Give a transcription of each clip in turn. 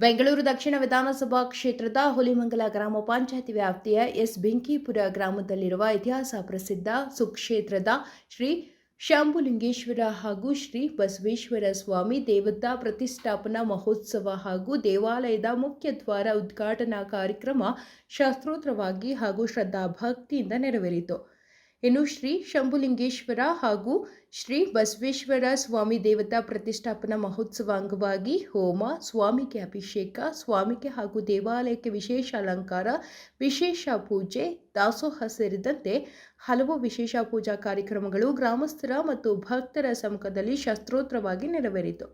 ಬೆಂಗಳೂರು ದಕ್ಷಿಣ ವಿಧಾನಸಭಾ ಕ್ಷೇತ್ರದ ಹುಲಿಮಂಗಲ ಗ್ರಾಮ ಪಂಚಾಯಿತಿ ವ್ಯಾಪ್ತಿಯ ಎಸ್ ಬೆಂಕಿಪುರ ಗ್ರಾಮದಲ್ಲಿರುವ ಇತಿಹಾಸ ಪ್ರಸಿದ್ಧ ಸುಕ್ಷೇತ್ರದ ಶ್ರೀ ಶಂಭುಲಿಂಗೇಶ್ವರ ಹಾಗೂ ಶ್ರೀ ಬಸವೇಶ್ವರ ಸ್ವಾಮಿ ದೇವತಾ ಪ್ರತಿಷ್ಠಾಪನಾ ಮಹೋತ್ಸವ ಹಾಗೂ ದೇವಾಲಯದ ಮುಖ್ಯ ದ್ವಾರ ಉದ್ಘಾಟನಾ ಕಾರ್ಯಕ್ರಮ ಶಾಸ್ತ್ರೋತ್ರವಾಗಿ ಹಾಗೂ ಶ್ರದ್ಧಾಭಕ್ತಿಯಿಂದ ನೆರವೇರಿತು. ಇನ್ನು ಶ್ರೀ ಶಂಭುಲಿಂಗೇಶ್ವರ ಹಾಗೂ ಶ್ರೀ ಬಸವೇಶ್ವರ ಸ್ವಾಮಿ ದೇವತಾ ಪ್ರತಿಷ್ಠಾಪನಾ ಮಹೋತ್ಸವ ಅಂಗವಾಗಿ ಹೋಮ, ಸ್ವಾಮಿಗೆ ಅಭಿಷೇಕ, ಸ್ವಾಮಿಗೆ ಹಾಗೂ ದೇವಾಲಯಕ್ಕೆ ವಿಶೇಷ ಅಲಂಕಾರ, ವಿಶೇಷ ಪೂಜೆ, ದಾಸೋಹ ಸೇರಿದಂತೆ ಹಲವು ವಿಶೇಷ ಪೂಜಾ ಕಾರ್ಯಕ್ರಮಗಳು ಗ್ರಾಮಸ್ಥರ ಮತ್ತು ಭಕ್ತರ ಸಮ್ಮುಖದಲ್ಲಿ ಶಾಸ್ತ್ರೋತ್ರವಾಗಿ ನೆರವೇರಿತು.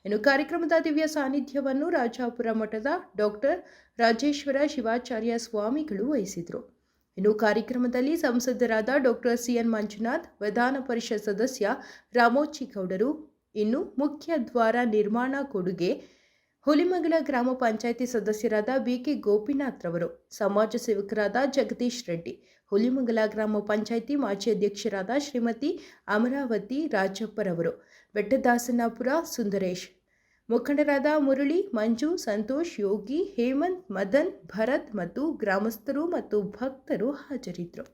ಇನ್ನು ಕಾರ್ಯಕ್ರಮದ ದಿವ್ಯ ಸಾನ್ನಿಧ್ಯವನ್ನು ರಾಜಾಪುರ ಮಠದ ಡಾಕ್ಟರ್ ರಾಜೇಶ್ವರ ಶಿವಾಚಾರ್ಯ ಸ್ವಾಮಿಗಳು ವಹಿಸಿದರು. ಇನ್ನು ಕಾರ್ಯಕ್ರಮದಲ್ಲಿ ಸಂಸದರಾದ ಡಾಕ್ಟರ್ ಸಿಎನ್ ಮಂಜುನಾಥ್, ವಿಧಾನ ಪರಿಷತ್ ಸದಸ್ಯ ರಾಮೋಜಿಗೌಡರು, ಇನ್ನು ಮುಖ್ಯ ದ್ವಾರ ನಿರ್ಮಾಣ ಕೊಡುಗೆ ಹುಲಿಮಂಗಲ ಗ್ರಾಮ ಪಂಚಾಯಿತಿ ಸದಸ್ಯರಾದ ಬಿಕೆ ಗೋಪಿನಾಥ್ ರವರು, ಸಮಾಜ ಸೇವಕರಾದ ಜಗದೀಶ್ ರೆಡ್ಡಿ, ಹುಲಿಮಂಗಲ ಗ್ರಾಮ ಪಂಚಾಯಿತಿ ಮಾಜಿ ಅಧ್ಯಕ್ಷರಾದ ಶ್ರೀಮತಿ ಅಮರಾವತಿ ರಾಜಪ್ಪರವರು, ಬೆಟ್ಟದಾಸನಾಪುರ ಸುಂದರೇಶ್, ಮುಖಂಡರಾದ ಮುರಳಿ, ಮಂಜು, ಸಂತೋಷ್, ಯೋಗಿ, ಹೇಮಂತ್, ಮದನ್, ಭರತ್ ಮತ್ತು ಗ್ರಾಮಸ್ಥರು ಮತ್ತು ಭಕ್ತರು ಹಾಜರಿದ್ದರು.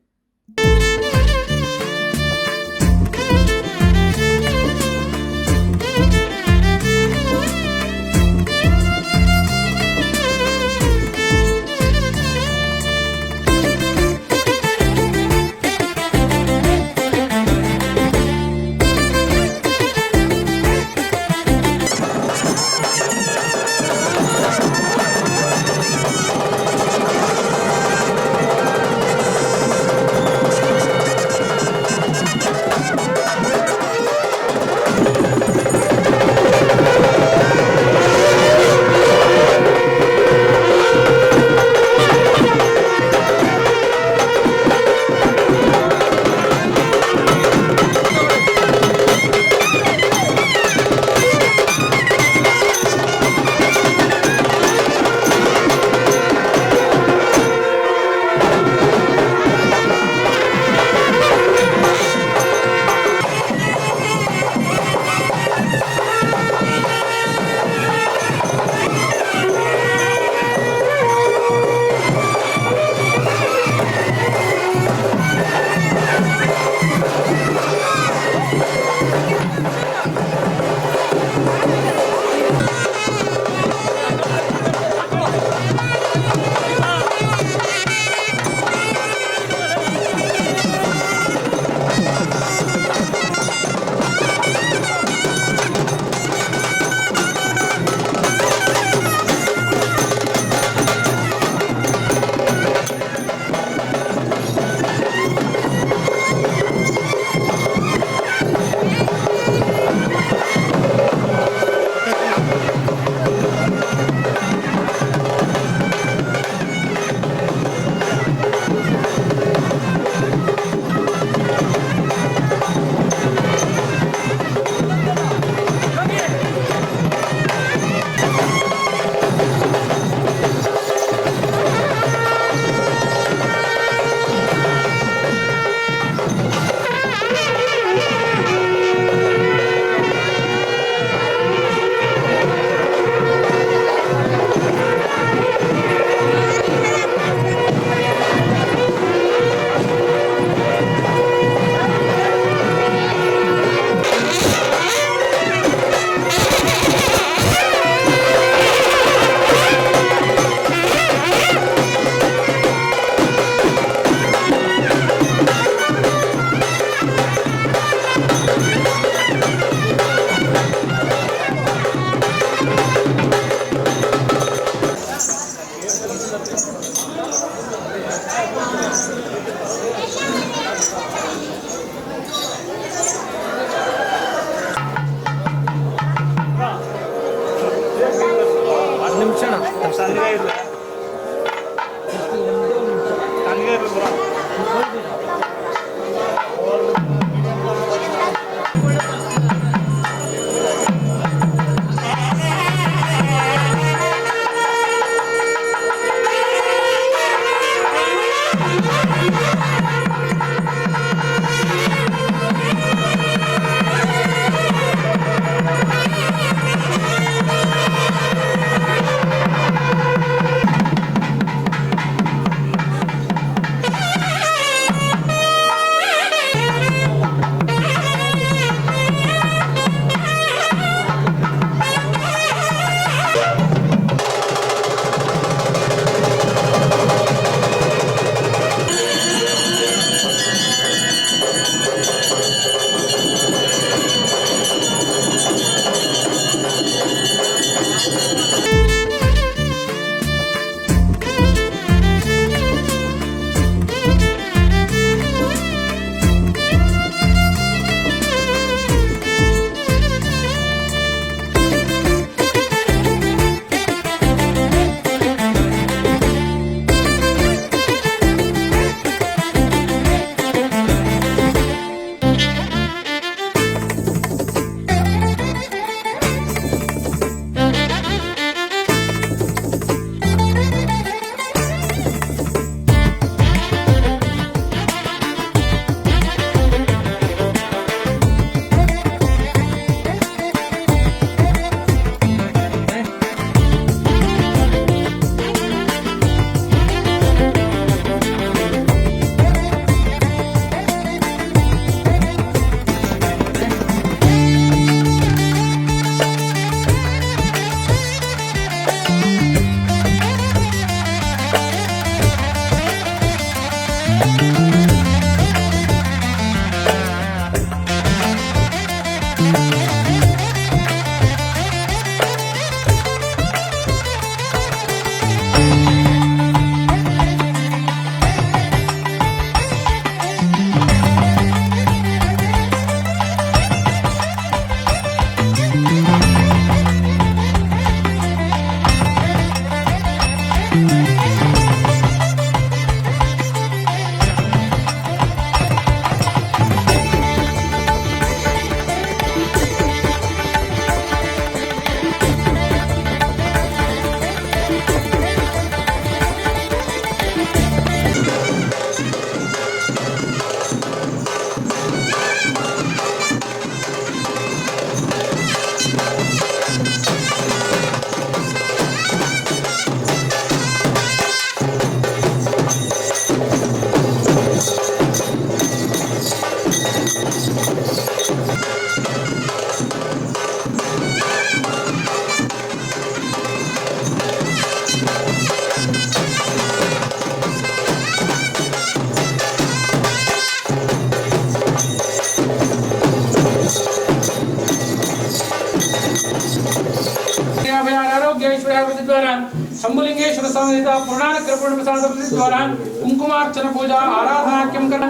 द्वारा शंभुलिंगेश्वर समेत पूर्णानुग्रह प्रसाद द्वारा कुंकुमार्चन पूजा आराधनाख्यम करना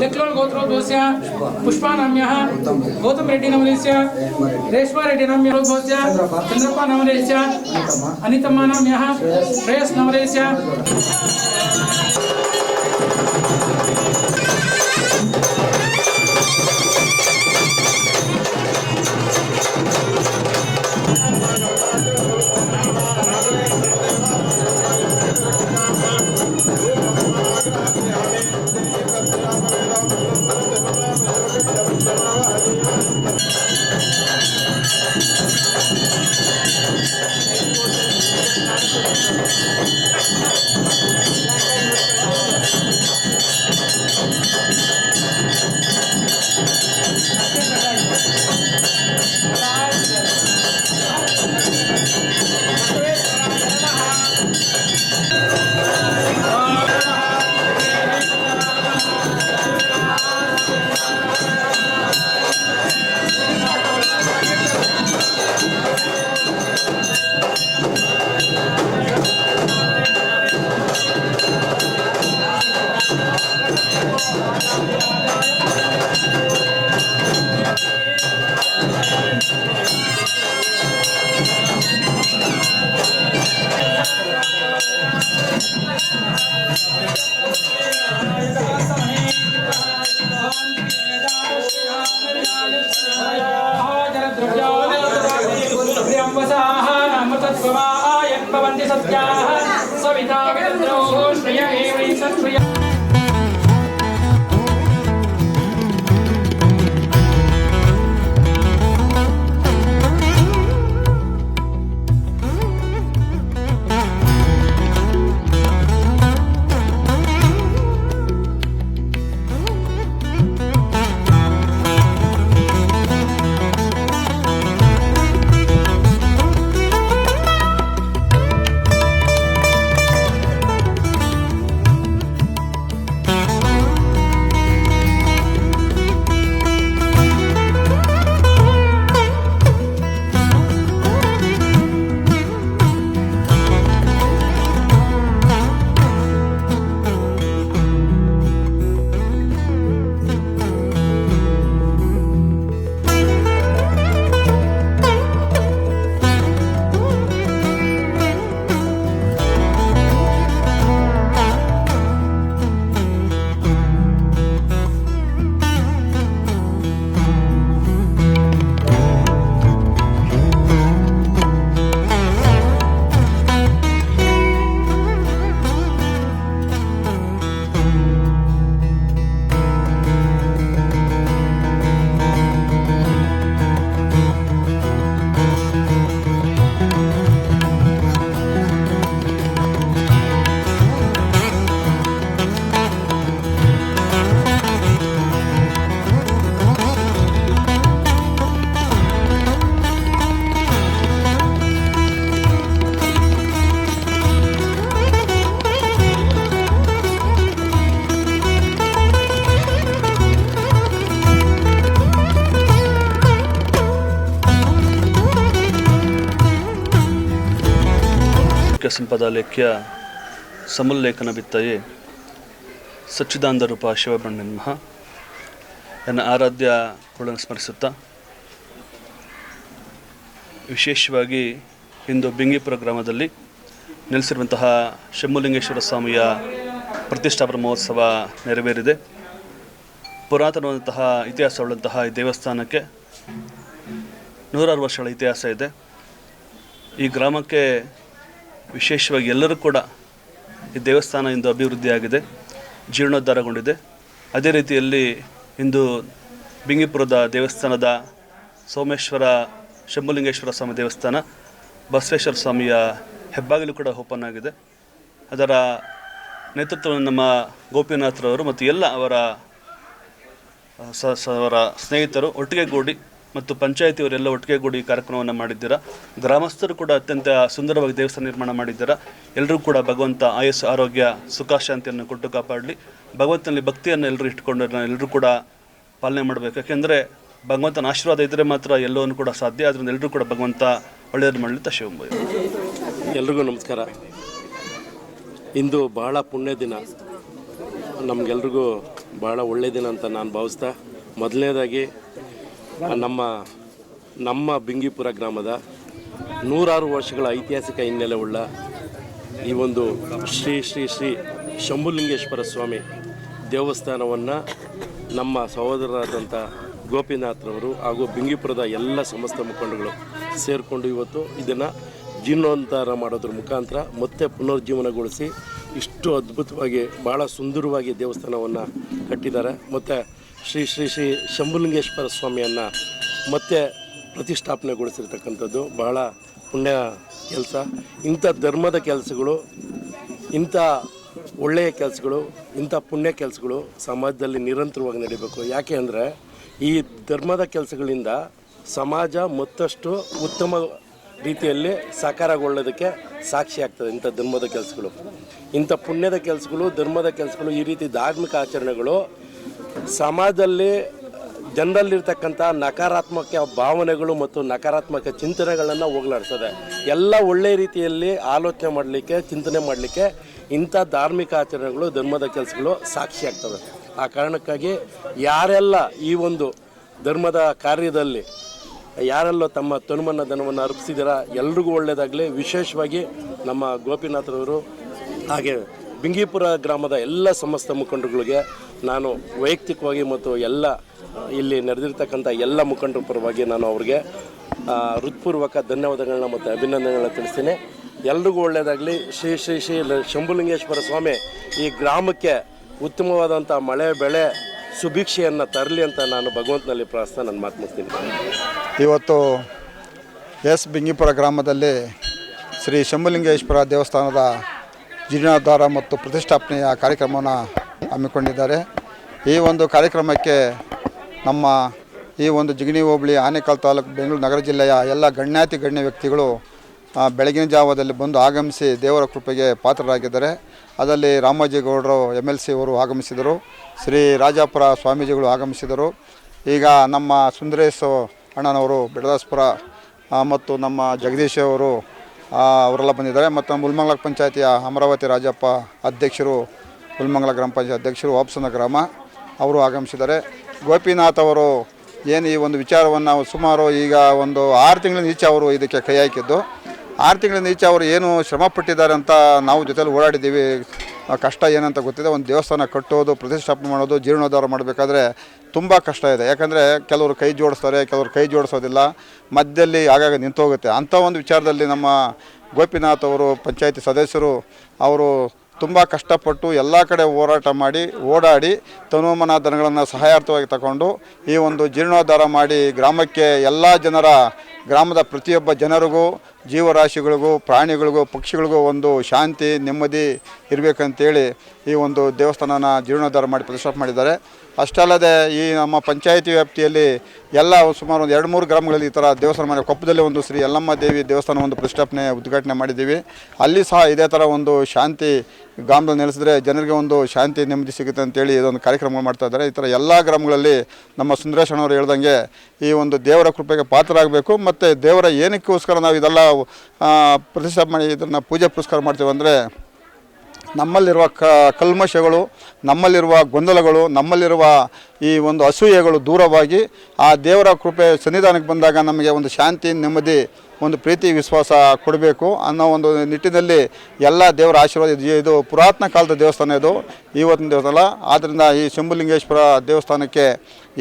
लेक्लोल गोत्रोद्भवस्य पुष्पानाम्यः गौतम रेड्डी नामधेयस्य रेश्मा रेड्डी नामधेयस्य चंद्रप्पा नामधेयस्य अनितम्मा नाम्यः श्रेयस नामधेयस्य ಸಂಪದಾಲೇಖ್ಯ ಸಮುಲ್ಲೇಖನ ಬಿತ್ತಯೇ ಸಚ್ಚಿದಾನಂದ ರೂಪ ಶಿವಬ್ರಹ್ಮಣ್ಯ ಎನ್ನ ಆರಾಧ್ಯ ಕುಳನ್ನು ಸ್ಮರಿಸುತ್ತಾ ವಿಶೇಷವಾಗಿ ಇಂದು ಬಿಂಗಿಪುರ ಗ್ರಾಮದಲ್ಲಿ ನೆಲೆಸಿರುವಂತಹ ಶಂಭುಲಿಂಗೇಶ್ವರ ಸ್ವಾಮಿಯ ಪ್ರತಿಷ್ಠಾಪನಾ ಮಹೋತ್ಸವ ನೆರವೇರಿದೆ. ಪುರಾತನವಾದಂತಹ ಇತಿಹಾಸವುಳ್ಳಂತಹ ಈ ದೇವಸ್ಥಾನಕ್ಕೆ 106 ವರ್ಷಗಳ ಇತಿಹಾಸ ಇದೆ. ಈ ಗ್ರಾಮಕ್ಕೆ ವಿಶೇಷವಾಗಿ ಎಲ್ಲರೂ ಕೂಡ ಈ ದೇವಸ್ಥಾನ ಇಂದು ಅಭಿವೃದ್ಧಿಯಾಗಿದೆ, ಜೀರ್ಣೋದ್ಧಾರಗೊಂಡಿದೆ. ಅದೇ ರೀತಿಯಲ್ಲಿ ಇಂದು ಬಿಂಗಿಪುರದ ದೇವಸ್ಥಾನದ ಸೋಮೇಶ್ವರ ಶಂಭುಲಿಂಗೇಶ್ವರ ಸ್ವಾಮಿ ದೇವಸ್ಥಾನ ಬಸವೇಶ್ವರ ಸ್ವಾಮಿಯ ಹೆಬ್ಬಾಗಿಲು ಕೂಡ ಓಪನ್ ಆಗಿದೆ. ಅದರ ನೇತೃತ್ವವನ್ನು ನಮ್ಮ ಗೋಪಿನಾಥರವರು ಮತ್ತು ಎಲ್ಲ ಅವರ ಸ್ನೇಹಿತರು ಒಟ್ಟಿಗೆ ಗೂಡಿ ಮತ್ತು ಪಂಚಾಯಿತಿಯವರೆಲ್ಲ ಒಟ್ಟಿಗೆ ಗೂಡಿ ಕಾರ್ಯಕ್ರಮವನ್ನು ಮಾಡಿದ್ದೀರಾ. ಗ್ರಾಮಸ್ಥರು ಕೂಡ ಅತ್ಯಂತ ಸುಂದರವಾಗಿ ದೇವಸ್ಥಾನ ನಿರ್ಮಾಣ ಮಾಡಿದ್ದೀರಾ. ಎಲ್ಲರೂ ಕೂಡ ಭಗವಂತ ಆಯಸ್ಸು, ಆರೋಗ್ಯ, ಸುಖ, ಶಾಂತಿಯನ್ನು ಕೊಟ್ಟು ಕಾಪಾಡಲಿ. ಭಗವಂತನಲ್ಲಿ ಭಕ್ತಿಯನ್ನು ಎಲ್ಲರೂ ಇಟ್ಕೊಂಡು ಎಲ್ಲರೂ ಕೂಡ ಪಾಲನೆ ಮಾಡಬೇಕು. ಯಾಕೆಂದರೆ ಭಗವಂತನ ಆಶೀರ್ವಾದ ಇದ್ದರೆ ಮಾತ್ರ ಎಲ್ಲವನ್ನು ಕೂಡ ಸಾಧ್ಯ. ಆದ್ದರಿಂದ ಎಲ್ಲರೂ ಕೂಡ ಭಗವಂತ ಒಳ್ಳೆಯದು ಮಾಡಲಿ ಶಿವಂಭಯ. ಎಲ್ರಿಗೂ ನಮಸ್ಕಾರ. ಇಂದು ಬಹಳ ಪುಣ್ಯ ದಿನ, ನಮಗೆಲ್ರಿಗೂ ಭಾಳ ಒಳ್ಳೆಯ ದಿನ ಅಂತ ನಾನು ಭಾವಿಸ್ತಾ, ಮೊದಲನೇದಾಗಿ ನಮ್ಮ ಬಿಂಗಿಪುರ ಗ್ರಾಮದ 106 ವರ್ಷಗಳ ಐತಿಹಾಸಿಕ ಹಿನ್ನೆಲೆ ಉಳ್ಳ ಈ ಒಂದು ಶ್ರೀ ಶ್ರೀ ಶ್ರೀ ಶಂಭುಲಿಂಗೇಶ್ವರ ಸ್ವಾಮಿ ದೇವಸ್ಥಾನವನ್ನು ನಮ್ಮ ಸಹೋದರರಾದಂಥ ಗೋಪಿನಾಥ್ರವರು ಹಾಗೂ ಬಿಂಗಿಪುರದ ಎಲ್ಲ ಸಮಸ್ತ ಮುಖಂಡಗಳು ಸೇರಿಕೊಂಡು ಇವತ್ತು ಇದನ್ನು ಜೀರ್ಣೋದ್ಧಾರ ಮಾಡೋದ್ರ ಮುಖಾಂತರ ಮತ್ತೆ ಪುನರ್ಜೀವನಗೊಳಿಸಿ ಇಷ್ಟು ಅದ್ಭುತವಾಗಿ ಭಾಳ ಸುಂದರವಾಗಿ ದೇವಸ್ಥಾನವನ್ನು ಕಟ್ಟಿದ್ದಾರೆ. ಮತ್ತು ಶ್ರೀ ಶ್ರೀ ಶ್ರೀ ಶಂಭುಲಿಂಗೇಶ್ವರ ಸ್ವಾಮಿಯನ್ನು ಮತ್ತೆ ಪ್ರತಿಷ್ಠಾಪನೆಗೊಳಿಸಿರ್ತಕ್ಕಂಥದ್ದು ಬಹಳ ಪುಣ್ಯ ಕೆಲಸ. ಇಂಥ ಧರ್ಮದ ಕೆಲಸಗಳು, ಇಂಥ ಒಳ್ಳೆಯ ಕೆಲಸಗಳು, ಇಂಥ ಪುಣ್ಯ ಕೆಲಸಗಳು ಸಮಾಜದಲ್ಲಿ ನಿರಂತರವಾಗಿ ನಡೀಬೇಕು. ಯಾಕೆ ಅಂದರೆ ಈ ಧರ್ಮದ ಕೆಲಸಗಳಿಂದ ಸಮಾಜ ಮತ್ತಷ್ಟು ಉತ್ತಮ ರೀತಿಯಲ್ಲಿ ಸಾಕಾರಗೊಳ್ಳೋದಕ್ಕೆ ಸಾಕ್ಷಿ ಆಗ್ತದೆ. ಇಂಥ ಧರ್ಮದ ಕೆಲಸಗಳು, ಇಂಥ ಪುಣ್ಯದ ಕೆಲಸಗಳು, ಧರ್ಮದ ಕೆಲಸಗಳು, ಈ ರೀತಿ ಧಾರ್ಮಿಕ ಆಚರಣೆಗಳು ಸಮಾಜದಲ್ಲಿ ಜನರಲ್ಲಿರ್ತಕ್ಕಂಥ ನಕಾರಾತ್ಮಕ ಭಾವನೆಗಳು ಮತ್ತು ನಕಾರಾತ್ಮಕ ಚಿಂತನೆಗಳನ್ನು ಹೋಗಲಾಡಿಸ್ತದೆ. ಎಲ್ಲ ಒಳ್ಳೆಯ ರೀತಿಯಲ್ಲಿ ಆಲೋಚನೆ ಮಾಡಲಿಕ್ಕೆ, ಚಿಂತನೆ ಮಾಡಲಿಕ್ಕೆ ಇಂಥ ಧಾರ್ಮಿಕ ಆಚರಣೆಗಳು, ಧರ್ಮದ ಕೆಲಸಗಳು ಸಾಕ್ಷಿ ಆಗ್ತವೆ. ಆ ಕಾರಣಕ್ಕಾಗಿ ಯಾರೆಲ್ಲ ಈ ಒಂದು ಧರ್ಮದ ಕಾರ್ಯದಲ್ಲಿ ಯಾರೆಲ್ಲ ತಮ್ಮ ತನುಮನ್ನ ಧನವನ್ನು ಅರ್ಪಿಸಿದಾರ ಎಲ್ರಿಗೂ ಒಳ್ಳೆಯದಾಗಲಿ. ವಿಶೇಷವಾಗಿ ನಮ್ಮ ಗೋಪಿನಾಥರವರು ಹಾಗೆ ಬಿಂಗಿಪುರ ಗ್ರಾಮದ ಎಲ್ಲ ಸಮಸ್ತ ಮುಖಂಡರುಗಳಿಗೆ ನಾನು ವೈಯಕ್ತಿಕವಾಗಿ ಮತ್ತು ಎಲ್ಲ ಇಲ್ಲಿ ನಡೆದಿರ್ತಕ್ಕಂಥ ಎಲ್ಲ ಮುಖಂಡರ ಪರವಾಗಿ ನಾನು ಅವ್ರಿಗೆ ಹೃತ್ಪೂರ್ವಕ ಧನ್ಯವಾದಗಳನ್ನ ಮತ್ತು ಅಭಿನಂದನೆಗಳನ್ನ ತಿಳಿಸ್ತೀನಿ. ಎಲ್ರಿಗೂ ಒಳ್ಳೆಯದಾಗಲಿ. ಶ್ರೀ ಶ್ರೀ ಶ್ರೀ ಶಂಭುಲಿಂಗೇಶ್ವರ ಸ್ವಾಮಿ ಈ ಗ್ರಾಮಕ್ಕೆ ಉತ್ತಮವಾದಂಥ ಮಳೆ ಬೆಳೆ ಸುಭಿಕ್ಷೆಯನ್ನು ತರಲಿ ಅಂತ ನಾನು ಭಗವಂತನಲ್ಲಿ ಪ್ರಾರ್ಥನೆ ನನ್ನ ಮಾತು ಮುಗಿಸ್ತೀನಿ. ಇವತ್ತು ಬಿಂಗಿಪುರ ಗ್ರಾಮದಲ್ಲಿ ಶ್ರೀ ಶಂಭುಲಿಂಗೇಶ್ವರ ದೇವಸ್ಥಾನದ ಜೀರ್ಣೋದ್ಧಾರ ಮತ್ತು ಪ್ರತಿಷ್ಠಾಪನೆಯ ಕಾರ್ಯಕ್ರಮವನ್ನು ಹಮ್ಮಿಕೊಂಡಿದ್ದಾರೆ. ಈ ಒಂದು ಕಾರ್ಯಕ್ರಮಕ್ಕೆ ನಮ್ಮ ಈ ಒಂದು ಜಿಗಣಿ ಹೋಬಳಿ ಆನೇಕಲ್ ತಾಲೂಕು ಬೆಂಗಳೂರು ನಗರ ಜಿಲ್ಲೆಯ ಎಲ್ಲ ಗಣ್ಯಾತಿ ಗಣ್ಯ ವ್ಯಕ್ತಿಗಳು ಬೆಳಗಿನ ಜಾವದಲ್ಲಿ ಬಂದು ಆಗಮಿಸಿ ದೇವರ ಕೃಪೆಗೆ ಪಾತ್ರರಾಗಿದ್ದಾರೆ. ಅದರಲ್ಲಿ ರಾಮಾಜಿಗೌಡರು MLC ಅವರು ಆಗಮಿಸಿದರು, ಶ್ರೀ ರಾಜಾಪುರ ಸ್ವಾಮೀಜಿಗಳು ಆಗಮಿಸಿದರು. ಈಗ ನಮ್ಮ ಸುಂದರೇಶ್ ಅಣ್ಣನವರು ಬಿಡದಾಸ್ಪುರ ಮತ್ತು ನಮ್ಮ ಜಗದೀಶ್ ಅವರು ಅವರೆಲ್ಲ ಬಂದಿದ್ದಾರೆ. ಮತ್ತು ನಮ್ಮ ಹುಲ್ಮಂಗಲ ಪಂಚಾಯತಿಯ ಅಮರಾವತಿ ರಾಜಪ್ಪ ಅಧ್ಯಕ್ಷರು, ಹುಲ್ಮಂಗಲ ಗ್ರಾಮ ಪಂಚಾಯತ್ ಅಧ್ಯಕ್ಷರು, ವಾಪಸನ ಗ್ರಾಮ ಅವರು ಆಗಮಿಸಿದ್ದಾರೆ. ಗೋಪಿನಾಥ್ ಅವರು ಏನು ಈ ಒಂದು ವಿಚಾರವನ್ನು ಸುಮಾರು ಈಗ ಒಂದು 6 ತಿಂಗಳಿಂದ ಈಚೆ ಅವರು ಇದಕ್ಕೆ ಕೈ ಹಾಕಿದ್ದು. 6 ತಿಂಗಳಿಂದ ಈಚೆ ಅವರು ಏನು ಶ್ರಮ ಪಟ್ಟಿದ್ದಾರೆ ಅಂತ ನಾವು ಜೊತೆಲಿ ಓಡಾಡಿದ್ದೀವಿ. ಕಷ್ಟ ಏನಂತ ಗೊತ್ತಿದೆ. ಒಂದು ದೇವಸ್ಥಾನ ಕಟ್ಟೋದು, ಪ್ರತಿಷ್ಠಾಪನೆ ಮಾಡೋದು, ಜೀರ್ಣೋದ್ಧಾರ ಮಾಡಬೇಕಾದ್ರೆ ತುಂಬ ಕಷ್ಟ ಇದೆ. ಯಾಕಂದರೆ ಕೆಲವರು ಕೈ ಜೋಡಿಸ್ತಾರೆ, ಕೆಲವರು ಕೈ ಜೋಡಿಸೋದಿಲ್ಲ, ಮಧ್ಯದಲ್ಲಿ ಆಗಾಗ ನಿಂತೋಗುತ್ತೆ. ಅಂಥ ಒಂದು ವಿಚಾರದಲ್ಲಿ ನಮ್ಮ ಗೋಪಿನಾಥ್ ಅವರು ಪಂಚಾಯತಿ ಸದಸ್ಯರು ಅವರು ತುಂಬ ಕಷ್ಟಪಟ್ಟು ಎಲ್ಲ ಕಡೆ ಹೋರಾಟ ಮಾಡಿ ಓಡಾಡಿ ತನುಮನ ದನಗಳನ್ನು ಸಹಾಯಾರ್ಥವಾಗಿ ತಗೊಂಡು ಈ ಒಂದು ಜೀರ್ಣೋದ್ಧಾರ ಮಾಡಿ ಗ್ರಾಮಕ್ಕೆ ಎಲ್ಲ ಜನರ, ಗ್ರಾಮದ ಪ್ರತಿಯೊಬ್ಬ ಜನರಿಗೂ, ಜೀವರಾಶಿಗಳಿಗೂ, ಪ್ರಾಣಿಗಳಿಗೂ, ಪಕ್ಷಿಗಳಿಗೂ ಒಂದು ಶಾಂತಿ ನೆಮ್ಮದಿ ಇರಬೇಕಂತೇಳಿ ಈ ಒಂದು ದೇವಸ್ಥಾನನ ಜೀರ್ಣೋದ್ಧಾರ ಮಾಡಿ ಪ್ರತಿಷ್ಠಾಪನೆ ಮಾಡಿದ್ದಾರೆ. ಅಷ್ಟೇ ಅಲ್ಲದೆ ಈ ನಮ್ಮ ಪಂಚಾಯಿತಿ ವ್ಯಾಪ್ತಿಯಲ್ಲಿ ಎಲ್ಲ ಸುಮಾರು ಒಂದು 2-3 ಗ್ರಾಮಗಳಲ್ಲಿ ಈ ಥರ ದೇವಸ್ಥಾನ ಮಾಡಿ, ಕೊಪ್ಪದಲ್ಲಿ ಒಂದು ಶ್ರೀ ಯಲ್ಲಮ್ಮ ದೇವಿ ದೇವಸ್ಥಾನ ಒಂದು ಪ್ರತಿಷ್ಠಾಪನೆ ಉದ್ಘಾಟನೆ ಮಾಡಿದ್ದೀವಿ. ಅಲ್ಲಿ ಸಹ ಇದೇ ಥರ ಒಂದು ಶಾಂತಿ ಗ್ರಾಮದಲ್ಲಿ ನೆಲೆಸಿದ್ರೆ ಜನರಿಗೆ ಒಂದು ಶಾಂತಿ ನೆಮ್ಮದಿ ಸಿಗುತ್ತೆ ಅಂತೇಳಿ ಇದೊಂದು ಕಾರ್ಯಕ್ರಮ ಮಾಡ್ತಾ ಇದ್ದಾರೆ. ಈ ಥರ ಎಲ್ಲ ಗ್ರಾಮಗಳಲ್ಲಿ ನಮ್ಮ ಸುಂದರೇಶ್ ಅಣ್ಣವರು ಹೇಳ್ದಂಗೆ ಈ ಒಂದು ದೇವರ ಕೃಪೆಗೆ ಪಾತ್ರರಾಗಬೇಕು. ಮತ್ತು ದೇವರ ಏನಕ್ಕೋಸ್ಕರ ನಾವು ಇದೆಲ್ಲ ಪ್ರತಿಷ್ಠಾಪನೆ ಮಾಡಿ ಇದನ್ನು ಪೂಜೆ ಪುರಸ್ಕಾರ ಮಾಡ್ತೀವಿ ಅಂದರೆ ನಮ್ಮಲ್ಲಿರುವ ಕಲ್ಮಶಗಳು, ನಮ್ಮಲ್ಲಿರುವ ಗೊಂದಲಗಳು, ನಮ್ಮಲ್ಲಿರುವ ಈ ಒಂದು ಅಸೂಯೆಗಳು ದೂರವಾಗಿ ಆ ದೇವರ ಕೃಪೆ ಸನ್ನಿಧಾನಕ್ಕೆ ಬಂದಾಗ ನಮಗೆ ಒಂದು ಶಾಂತಿ, ನೆಮ್ಮದಿ, ಒಂದು ಪ್ರೀತಿ, ವಿಶ್ವಾಸ ಕೊಡಬೇಕು ಅನ್ನೋ ಒಂದು ನಿಟ್ಟಿನಲ್ಲಿ ಎಲ್ಲ ದೇವರ ಆಶೀರ್ವಾದ. ಇದು ಪುರಾತನ ಕಾಲದ ದೇವಸ್ಥಾನ, ಇದು ಇವತ್ತಿನ ದೇವಸ್ಥಾನ. ಆದ್ದರಿಂದ ಈ ಶಂಭುಲಿಂಗೇಶ್ವರ ದೇವಸ್ಥಾನಕ್ಕೆ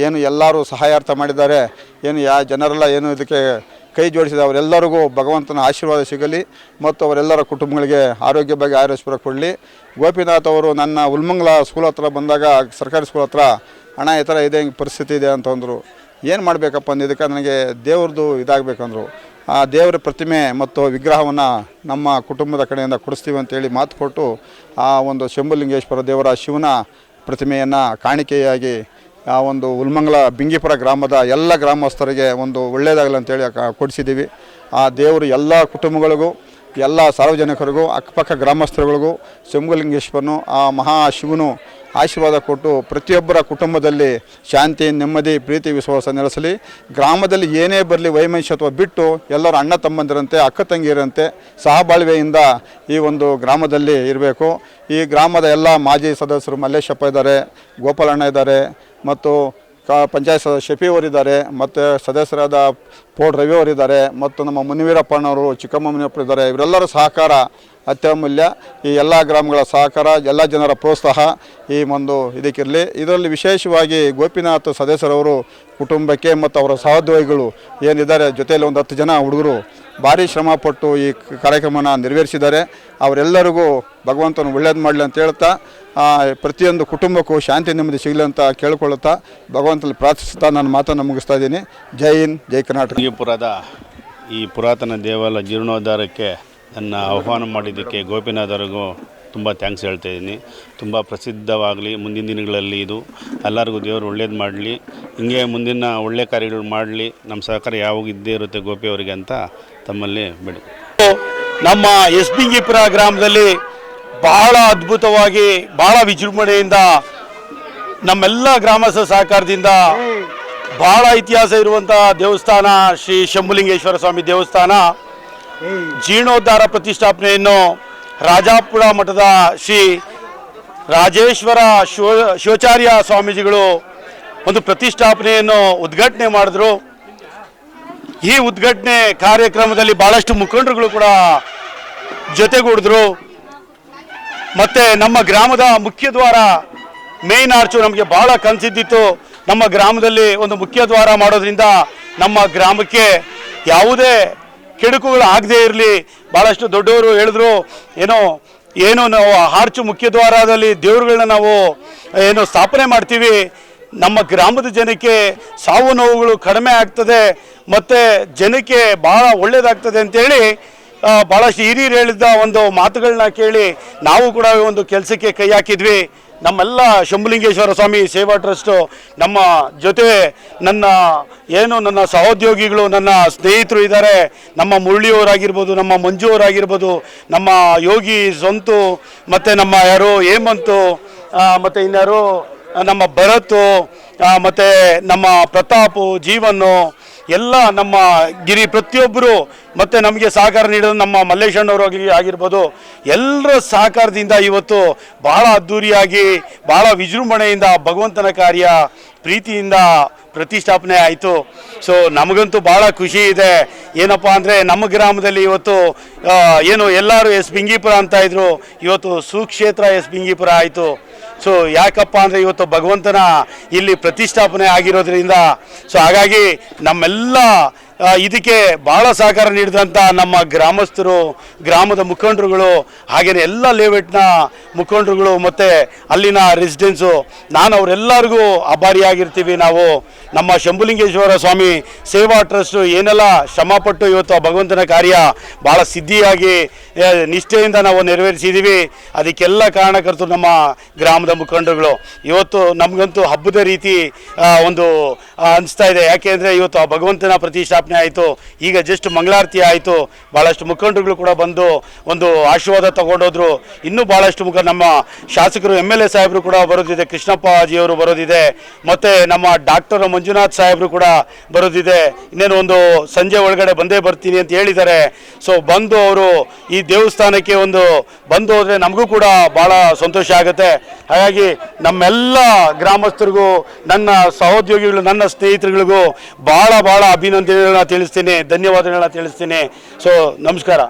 ಏನು ಎಲ್ಲರೂ ಸಹಾಯಾರ್ಥ ಮಾಡಿದ್ದಾರೆ, ಏನು ಜನರೆಲ್ಲ ಏನು ಇದಕ್ಕೆ ಕೈ ಜೋಡಿಸಿದ ಅವರೆಲ್ಲರಿಗೂ ಭಗವಂತನ ಆಶೀರ್ವಾದ ಸಿಗಲಿ ಮತ್ತು ಅವರೆಲ್ಲರ ಕುಟುಂಬಗಳಿಗೆ ಆರೋಗ್ಯ ಬಗ್ಗೆ ಆರೋಗ್ಯ ಕೊಡಲಿ. ಗೋಪಿನಾಥ್ ಅವರು ನನ್ನ ಹುಲ್ಮಂಗಲ ಸ್ಕೂಲ್ ಹತ್ರ ಬಂದಾಗ, ಸರ್ಕಾರಿ ಸ್ಕೂಲ್ ಹತ್ರ, ಅಣ್ಣ ಈ ಥರ ಇದೆ, ಹಿಂಗೆ ಪರಿಸ್ಥಿತಿ ಇದೆ ಅಂತಂದರು. ಏನು ಮಾಡಬೇಕಪ್ಪ ಅಂದಿದ್ದಕ್ಕೆ ನನಗೆ ದೇವ್ರದ್ದು ಇದಾಗಬೇಕಂದ್ರು. ಆ ದೇವರ ಪ್ರತಿಮೆ ಮತ್ತು ವಿಗ್ರಹವನ್ನು ನಮ್ಮ ಕುಟುಂಬದ ಕಡೆಯಿಂದ ಕೊಡಿಸ್ತೀವಿ ಅಂತೇಳಿ ಮಾತು ಕೊಟ್ಟು ಆ ಒಂದು ಶಂಭುಲಿಂಗೇಶ್ವರ ದೇವರ ಶಿವನ ಪ್ರತಿಮೆಯನ್ನು ಕಾಣಿಕೆಯಾಗಿ ಆ ಒಂದು ಹುಲ್ಮಂಗಲ ಬಿಂಗಿಪುರ ಗ್ರಾಮದ ಎಲ್ಲ ಗ್ರಾಮಸ್ಥರಿಗೆ ಒಂದು ಒಳ್ಳೆಯದಾಗಲಿ ಅಂತೇಳಿ ಕೊಡಿಸಿದ್ದೀವಿ. ಆ ದೇವರು ಎಲ್ಲ ಕುಟುಂಬಗಳಿಗೂ ಎಲ್ಲ ಸಾರ್ವಜನಿಕರಿಗೂ ಅಕ್ಕಪಕ್ಕ ಗ್ರಾಮಸ್ಥರುಗಳಿಗೂ ಶಂಭುಲಿಂಗೇಶ್ವರನು ಆ ಮಹಾಶಿವನು ಆಶೀರ್ವಾದ ಕೊಟ್ಟು ಪ್ರತಿಯೊಬ್ಬರ ಕುಟುಂಬದಲ್ಲಿ ಶಾಂತಿ, ನೆಮ್ಮದಿ, ಪ್ರೀತಿ, ವಿಶ್ವಾಸ ನೆಲೆಸಲಿ. ಗ್ರಾಮದಲ್ಲಿ ಏನೇ ಬರಲಿ ವೈಮನಸ್ಯತ್ವ ಬಿಟ್ಟು ಎಲ್ಲರೂ ಅಣ್ಣ ತಮ್ಮಂದಿರಂತೆ, ಅಕ್ಕ ತಂಗಿಯರಂತೆ ಸಹಬಾಳ್ವೆಯಿಂದ ಈ ಒಂದು ಗ್ರಾಮದಲ್ಲಿ ಇರಬೇಕು. ಈ ಗ್ರಾಮದ ಎಲ್ಲ ಮಾಜಿ ಸದಸ್ಯರು ಮಲ್ಲೇಶಪ್ಪ ಇದ್ದಾರೆ, ಗೋಪಾಲಣ್ಣ ಇದ್ದಾರೆ, ಮತ್ತು ಪಂಚಾಯತ್ ಸದಸ್ಯ ಶಫಿ ಅವರಿದ್ದಾರೆ, ಮತ್ತು ಸದಸ್ಯರಾದ ಪೋಡ್ ರವಿ ಅವರಿದ್ದಾರೆ, ಮತ್ತು ನಮ್ಮ ಮುನಿವೀರಪ್ಪನವರು, ಚಿಕ್ಕಮ್ಮ ಮುನಿಯಪ್ಪ ಇದ್ದಾರೆ. ಇವರೆಲ್ಲರ ಸಹಕಾರ ಅತ್ಯಮೂಲ್ಯ. ಈ ಎಲ್ಲ ಗ್ರಾಮಗಳ ಸಹಕಾರ, ಎಲ್ಲ ಜನರ ಪ್ರೋತ್ಸಾಹ ಈ ಒಂದು ಇದಕ್ಕಿರಲಿ. ಇದರಲ್ಲಿ ವಿಶೇಷವಾಗಿ ಗೋಪಿನಾಥ್ ಸದಸ್ಯರವರು ಕುಟುಂಬಕ್ಕೆ ಮತ್ತು ಅವರ ಸಹೋದ್ಯೋಗಿಗಳು ಏನಿದ್ದಾರೆ, ಜೊತೆಯಲ್ಲಿ ಒಂದು 10 ಜನ ಹುಡುಗರು ಭಾರಿ ಶ್ರಮಪಟ್ಟು ಈ ಕಾರ್ಯಕ್ರಮನ ನೆರವೇರಿಸಿದ್ದಾರೆ. ಅವರೆಲ್ಲರಿಗೂ ಭಗವಂತನು ಒಳ್ಳೇದು ಮಾಡಲಿ ಅಂತ ಹೇಳ್ತಾ, ಪ್ರತಿಯೊಂದು ಕುಟುಂಬಕ್ಕೂ ಶಾಂತಿ ನೆಮ್ಮದಿ ಸಿಗಲಿ ಅಂತ ಕೇಳಿಕೊಳ್ಳುತ್ತಾ ಭಗವಂತನಲ್ಲಿ ಪ್ರಾರ್ಥಿಸುತ್ತಾ ನನ್ನ ಮಾತನ್ನು ಮುಗಿಸ್ತಾ ಇದ್ದೀನಿ. ಜೈ ಹಿಂದ್, ಜೈ ಕರ್ನಾಟಕ. ಬಂಗೀಪುರದ ಈ ಪುರಾತನ ದೇವಾಲಯ ಜೀರ್ಣೋದ್ಧಾರಕ್ಕೆ ನನ್ನ ಆಹ್ವಾನ ಮಾಡಿದ್ದಕ್ಕೆ ಗೋಪಿನಾಥರಿಗೂ ತುಂಬ ಥ್ಯಾಂಕ್ಸ್ ಹೇಳ್ತಾ ಇದ್ದೀನಿ. ತುಂಬ ಪ್ರಸಿದ್ಧವಾಗಲಿ, ಮುಂದಿನ ದಿನಗಳಲ್ಲಿ ಇದು ಎಲ್ಲರಿಗೂ ದೇವರು ಒಳ್ಳೇದು ಮಾಡಲಿ, ಹಿಂಗೆ ಮುಂದಿನ ಒಳ್ಳೆ ಕಾರ್ಯಗಳು ಮಾಡಲಿ. ನಮ್ಮ ಸಹಕಾರ ಯಾವಾಗ ಇದ್ದೇ ಇರುತ್ತೆ ಗೋಪಿಯವರಿಗೆ ಅಂತ ತಮ್ಮಲ್ಲಿ ಬೇಡಿ. ನಮ್ಮ ಎಸ್ ಬಿಂಗೀಪುರ ಗ್ರಾಮದಲ್ಲಿ ಬಹಳ ಅದ್ಭುತವಾಗಿ, ಬಹಳ ವಿಜೃಂಭಣೆಯಿಂದ ನಮ್ಮೆಲ್ಲ ಗ್ರಾಮಸ್ಥರ ಸಹಕಾರದಿಂದ ಬಹಳ ಇತಿಹಾಸ ಇರುವಂಥ ದೇವಸ್ಥಾನ ಶ್ರೀ ಶಂಭುಲಿಂಗೇಶ್ವರ ಸ್ವಾಮಿ ದೇವಸ್ಥಾನ ಜೀರ್ಣೋದ್ಧಾರ ಪ್ರತಿಷ್ಠಾಪನೆಯನ್ನು ರಾಜಾಪುರ ಮಠದ ಶ್ರೀ ರಾಜೇಶ್ವರ ಶಿವಾಚಾರ್ಯ ಸ್ವಾಮೀಜಿಗಳು ಒಂದು ಪ್ರತಿಷ್ಠಾಪನೆಯನ್ನು ಉದ್ಘಾಟನೆ ಮಾಡಿದ್ರು. ಈ ಉದ್ಘಾಟನೆ ಕಾರ್ಯಕ್ರಮದಲ್ಲಿ ಭಾಳಷ್ಟು ಮುಖಂಡರುಗಳು ಕೂಡ ಜೊತೆಗೂಡಿದ್ರು. ಮತ್ತು ನಮ್ಮ ಗ್ರಾಮದ ಮುಖ್ಯ ದ್ವಾರ ಮೇನ್ ಆರ್ಚು ನಮಗೆ ಭಾಳ ಕನಸಿದ್ದಿತ್ತು. ನಮ್ಮ ಗ್ರಾಮದಲ್ಲಿ ಒಂದು ಮುಖ್ಯ ದ್ವಾರ ಮಾಡೋದ್ರಿಂದ ನಮ್ಮ ಗ್ರಾಮಕ್ಕೆ ಯಾವುದೇ ಕೆಡುಕುಗಳು ಆಗದೇ ಇರಲಿ. ಭಾಳಷ್ಟು ದೊಡ್ಡವರು ಹೇಳಿದ್ರು, ಏನೋ ನಾವು ಆರ್ಚು ಮುಖ್ಯ ದ್ವಾರದಲ್ಲಿ ದೇವರುಗಳನ್ನ ನಾವು ಸ್ಥಾಪನೆ ಮಾಡ್ತೀವಿ, ನಮ್ಮ ಗ್ರಾಮದ ಜನಕ್ಕೆ ಸಾವು ನೋವುಗಳು ಕಡಿಮೆ ಆಗ್ತದೆ ಮತ್ತು ಜನಕ್ಕೆ ಭಾಳ ಒಳ್ಳೆಯದಾಗ್ತದೆ ಅಂತೇಳಿ ಭಾಳಷ್ಟು ಹಿರಿಯರು ಹೇಳಿದ್ದ ಒಂದು ಮಾತುಗಳನ್ನ ಕೇಳಿ ನಾವು ಕೂಡ ಒಂದು ಕೆಲಸಕ್ಕೆ ಕೈ ಹಾಕಿದ್ವಿ. ನಮ್ಮೆಲ್ಲ ಶಂಭುಲಿಂಗೇಶ್ವರ ಸ್ವಾಮಿ ಸೇವಾ ಟ್ರಸ್ಟು ನಮ್ಮ ಜೊತೆ ನನ್ನ ಸಹೋದ್ಯೋಗಿಗಳು, ನನ್ನ ಸ್ನೇಹಿತರು ಇದ್ದಾರೆ. ನಮ್ಮ ಮುರಳಿಯವರಾಗಿರ್ಬೋದು, ನಮ್ಮ ಮಂಜು ಅವರಾಗಿರ್ಬೋದು, ನಮ್ಮ ಯೋಗಿ ಸ್ವಂತು, ಮತ್ತು ನಮ್ಮ ಯಾರು ಹೇಮಂತು, ಮತ್ತು ಇನ್ಯಾರು ನಮ್ಮ ಭರತ್, ಮತ್ತು ನಮ್ಮ ಪ್ರತಾಪು, ಜೀವನು, ಎಲ್ಲ ನಮ್ಮ ಗಿರಿ ಪ್ರತಿಯೊಬ್ಬರು, ಮತ್ತು ನಮಗೆ ಸಹಕಾರ ನೀಡೋದು ನಮ್ಮ ಮಲ್ಲೇಶಣ್ಣವರು ಆಗಿರ್ಬೋದು, ಎಲ್ಲರ ಸಹಕಾರದಿಂದ ಇವತ್ತು ಭಾಳ ಅದ್ಧೂರಿಯಾಗಿ, ಭಾಳ ವಿಜೃಂಭಣೆಯಿಂದ ಭಗವಂತನ ಕಾರ್ಯ ಪ್ರೀತಿಯಿಂದ ಪ್ರತಿಷ್ಠಾಪನೆ ಆಯಿತು. ಸೊ ನಮಗಂತೂ ಭಾಳ ಖುಷಿ ಇದೆ. ಏನಪ್ಪ ಅಂದರೆ ನಮ್ಮ ಗ್ರಾಮದಲ್ಲಿ ಇವತ್ತು ಎಲ್ಲರೂ ಎಸ್ ಬಿಂಗೀಪುರ ಅಂತ ಇದ್ರು, ಇವತ್ತು ಸುಕ್ಷೇತ್ರ ಎಸ್ ಬಿಂಗೀಪುರ ಆಯಿತು. ಸೊ ಯಾಕಪ್ಪ ಅಂದರೆ ಇವತ್ತು ಭಗವಂತನ ಇಲ್ಲಿ ಪ್ರತಿಷ್ಠಾಪನೆ ಆಗಿರೋದ್ರಿಂದ. ಸೊ ಹಾಗಾಗಿ ನಮ್ಮೆಲ್ಲ ಇದಕ್ಕೆ ಭಾಳ ಸಹಕಾರ ನೀಡಿದಂಥ ನಮ್ಮ ಗ್ರಾಮಸ್ಥರು, ಗ್ರಾಮದ ಮುಖಂಡರುಗಳು, ಹಾಗೆಯೇ ಎಲ್ಲ ಲೇಔಟ್ನ ಮುಖಂಡರುಗಳು ಮತ್ತು ಅಲ್ಲಿನ ರೆಸಿಡೆನ್ಸು, ನಾನು ಅವರೆಲ್ಲರಿಗೂ ಆಭಾರಿಯಾಗಿರ್ತೀವಿ. ನಾವು ನಮ್ಮ ಶಂಭುಲಿಂಗೇಶ್ವರ ಸ್ವಾಮಿ ಸೇವಾ ಟ್ರಸ್ಟು ಏನೆಲ್ಲ ಶ್ರಮಪಟ್ಟು ಇವತ್ತು ಆ ಭಗವಂತನ ಕಾರ್ಯ ಭಾಳ ಸಿದ್ಧಿಯಾಗಿ ನಿಷ್ಠೆಯಿಂದ ನಾವು ನೆರವೇರಿಸಿದ್ದೀವಿ. ಅದಕ್ಕೆಲ್ಲ ಕಾರಣಕರ್ತರು ನಮ್ಮ ಗ್ರಾಮದ ಮುಖಂಡರುಗಳು. ಇವತ್ತು ನಮಗಂತೂ ಹಬ್ಬದ ರೀತಿ ಒಂದು ಅನಿಸ್ತಾ ಇದೆ. ಯಾಕೆಂದರೆ ಇವತ್ತು ಆ ಭಗವಂತನ ಪ್ರತಿಷ್ಠಾಪನೆ ಆಯಿತು, ಈಗ ಜಸ್ಟ್ ಮಂಗಳಾರತಿ ಆಯಿತು. ಭಾಳಷ್ಟು ಮುಖಂಡರುಗಳು ಕೂಡ ಬಂದು ಒಂದು ಆಶೀರ್ವಾದ ತಗೊಂಡೋದ್ರು. ಇನ್ನೂ ಭಾಳಷ್ಟು ನಮ್ಮ ಶಾಸಕರು MLA ಸಾಹೇಬರು ಕೂಡ ಬರೋದಿದೆ, ಕೃಷ್ಣಪ್ಪಾಜಿಯವರು ಬರೋದಿದೆ, ಮತ್ತು ನಮ್ಮ ಡಾಕ್ಟರ್ ಮಂಜುನಾಥ್ ಸಾಹೇಬರು ಕೂಡ ಬರೋದಿದೆ. ಇನ್ನೇನು ಒಂದು ಸಂಜೆ ಒಳಗಡೆ ಬಂದೇ ಬರ್ತೀನಿ ಅಂತ ಹೇಳಿದ್ದಾರೆ. ಸೊ ಬಂದು ಅವರು ಈ ದೇವಸ್ಥಾನಕ್ಕೆ ಬಂದು ಹೋದರೆ ನಮಗೂ ಕೂಡ ಭಾಳ ಸಂತೋಷ ಆಗುತ್ತೆ. ಹಾಗಾಗಿ ನಮ್ಮೆಲ್ಲ ಗ್ರಾಮಸ್ಥರಿಗೂ, ನನ್ನ ಸಹೋದ್ಯೋಗಿಗಳು, ನನ್ನ ಸ್ನೇಹಿತರುಗಳಿಗೂ ಭಾಳ ಅಭಿನಂದನೆಗಳನ್ನ ತಿಳಿಸ್ತೀನಿ, ಧನ್ಯವಾದಗಳನ್ನ ತಿಳಿಸ್ತೀನಿ. ಸೊ ನಮಸ್ಕಾರ.